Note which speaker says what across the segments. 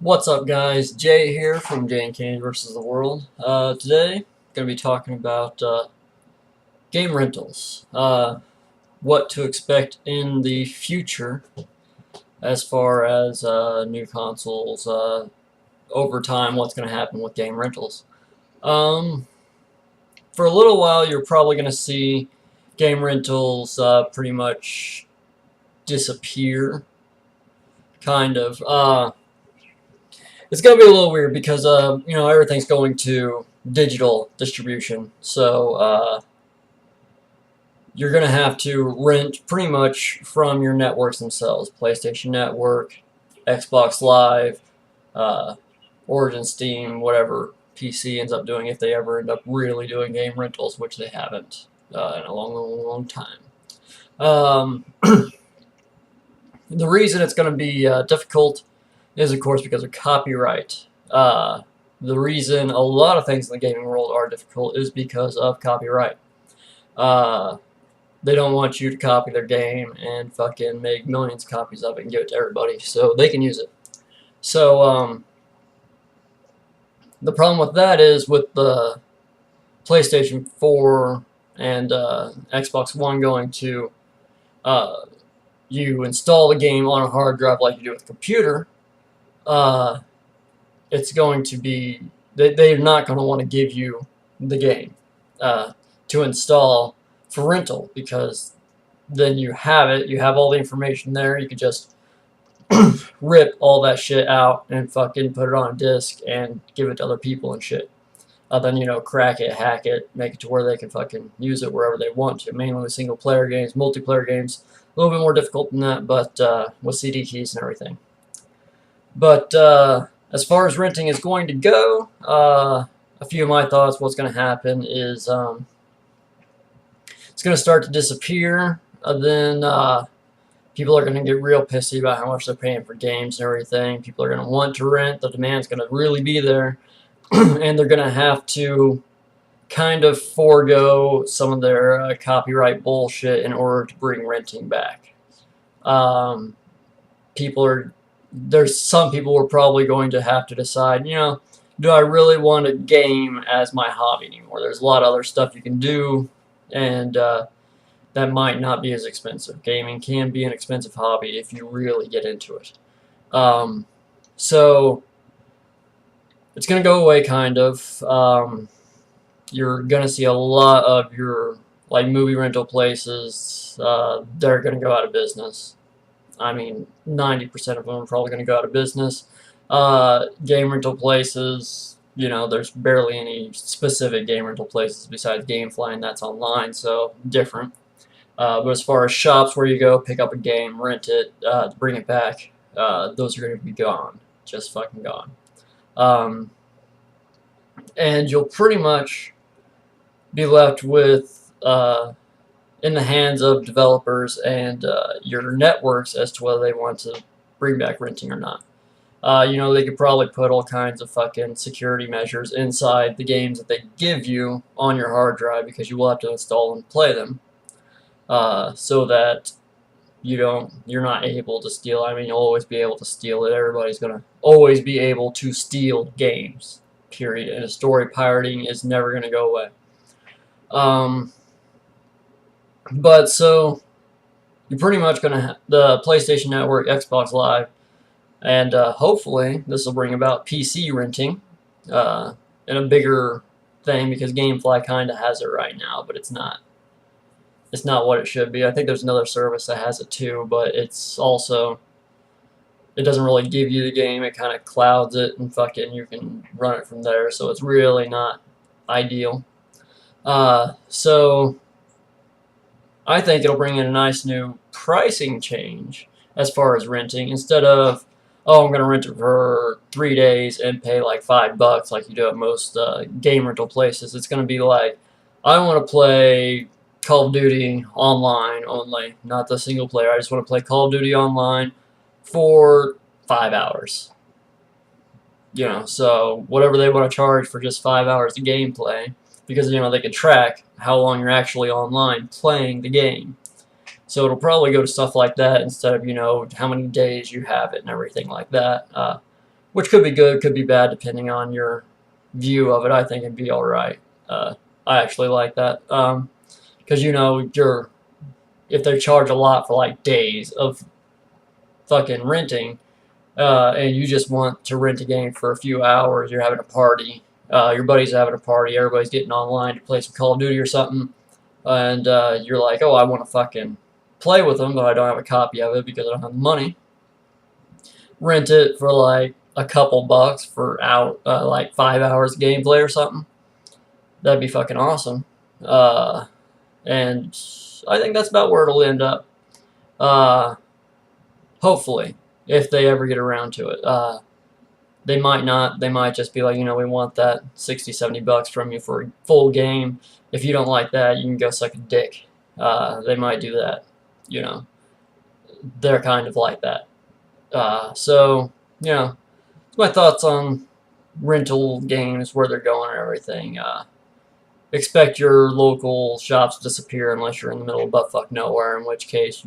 Speaker 1: What's up, guys? Jay here from Jay and Kane versus the World. Today, going to be talking about game rentals. What to expect in the future as far as new consoles. Over time, what's going to happen with game rentals. Um, for a little while, you're probably going to see game rentals pretty much disappear, kind of. It's gonna be a little weird because everything's going to digital distribution, so you're gonna have to rent pretty much from your networks themselves: PlayStation Network, Xbox Live, uh, Origin, Steam, whatever PC ends up doing if they ever end up really doing game rentals, which they haven't in a long, long, long time. Um, the reason it's going to be difficult is, of course, because of copyright. The reason a lot of things in the gaming world are difficult is because of copyright. Uh, they don't want you to copy their game and fucking make millions of copies of it and give it to everybody so they can use it. So, the problem with that is with the PlayStation 4 and Xbox One going to uh, you install the game on a hard drive like you do with a computer. Uh, it's going to be they're not going to want to give you the game uh, to install for rental, because then you have all the information there. You could just rip all that shit out and fucking put it on a disc and give it to other people and shit. Then crack it, hack it, make it to where they can fucking use it wherever they want to. Mainly with single player games, multiplayer games, a little bit more difficult than that, but with CD keys and everything. But as far as renting is going to go, a few of my thoughts. What's going to happen is it's going to start to disappear. Then people are going to get real pissy about how much they're paying for games and everything. People are going to want to rent. The demand's going to really be there. And they're going to have to kind of forego some of their copyright bullshit in order to bring renting back. People are There's some people who are probably going to have to decide, do I really want a game as my hobby anymore? There's a lot of other stuff you can do, and that might not be as expensive. Gaming can be an expensive hobby if you really get into it. So it's going to go away, kind of. You're going to see a lot of your movie rental places. They're going to go out of business. I mean, 90% of them are probably going to go out of business. Game rental places, there's barely any specific game rental places besides GameFly, and that's online, so different. But as far as shops where you go, pick up a game, rent it, bring it back, those are going to be gone. Just fucking gone. And you'll pretty much be left with in the hands of developers and your networks as to whether they want to bring back renting or not. They could probably put all kinds of fucking security measures inside the games that they give you on your hard drive, because you will have to install and play them, so that you're not able to steal. I mean, you'll always be able to steal it. Everybody's gonna always be able to steal games, period. And story pirating is never gonna go away. But so you're pretty much going to have the PlayStation Network, Xbox Live, and hopefully this will bring about PC renting in a bigger thing, because GameFly kind of has it right now, but it's not. It's not what it should be. I think there's another service that has it too, but it doesn't really give you the game. It kind of clouds it, and fucking you can run it from there. So it's really not ideal. So I think it'll bring in a nice new pricing change as far as renting. Instead of, oh, I'm going to rent it for 3 days and pay like $5 like you do at most game rental places, it's going to be like, I want to play Call of Duty online only, not the single player. I just want to play Call of Duty online for 5 hours. So whatever they want to charge for just 5 hours of gameplay, because they can track how long you're actually online playing the game. So it'll probably go to stuff like that instead of how many days you have it and everything like that. which could be good, could be bad, depending on your view of it. I think it'd be all right. I actually like that because you know if they charge a lot for like days of fucking renting, and you just want to rent a game for a few hours, you're having a party, your buddies are having a party, everybody's getting online to play some Call of Duty or something, and you're like, oh, I want to fucking play with them, but I don't have a copy of it because I don't have the money. Rent it for like a couple bucks for like 5 hours of gameplay or something. That'd be fucking awesome. And I think that's about where it'll end up. Uh, Hopefully, if they ever get around to it. They might not. They might just be like, you know, we want that 60, 70 bucks from you for a full game. If you don't like that, you can go suck a dick. They might do that. You know, they're kind of like that. So, you know, my thoughts on rental games, where they're going and everything. Expect your local shops to disappear unless you're in the middle of buttfuck nowhere, in which case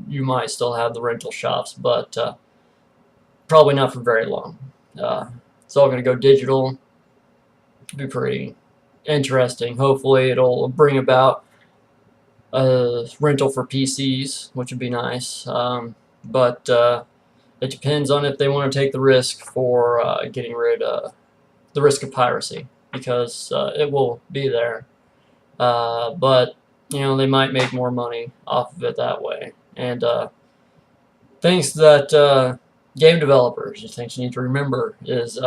Speaker 1: you might still have the rental shops, but probably not for very long. It's all going to go digital. It'll be pretty interesting. Hopefully it'll bring about a rental for PCs, which would be nice. But it depends on if they want to take the risk for getting rid of the risk of piracy, because it will be there. But you know, they might make more money off of it that way. And things that game developers, things you need to remember is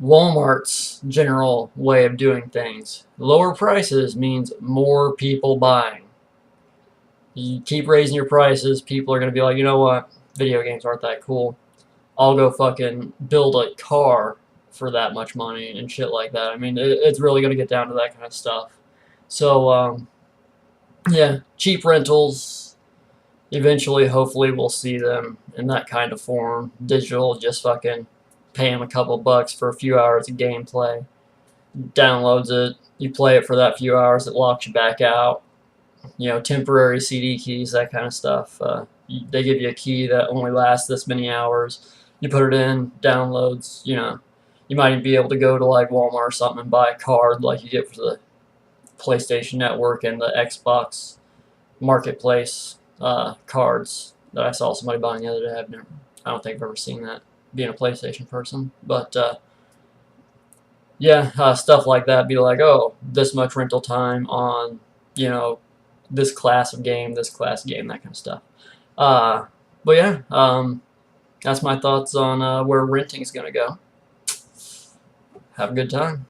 Speaker 1: Walmart's general way of doing things. Lower prices means more people buying. You keep raising your prices, people are going to be like, you know what, video games aren't that cool. I'll go fucking build a car for that much money and shit like that. I mean, it's really going to get down to that kind of stuff. So, yeah, cheap rentals. Eventually, hopefully, we'll see them in that kind of form. Digital, just fucking pay them a couple bucks for a few hours of gameplay. Downloads it. You play it for that few hours. It locks you back out. You know, temporary CD keys, that kind of stuff. They give you a key that only lasts this many hours. You put it in, downloads. You know, you might even be able to go to like Walmart or something and buy a card like you get for the PlayStation Network and the Xbox Marketplace cards that I saw somebody buying the other day. I don't think I've ever seen that, being a PlayStation person. But yeah, stuff like that. Be like, oh, this much rental time on, you know, this class of game, that kind of stuff. But yeah, that's my thoughts on where renting is going to go. Have a good time.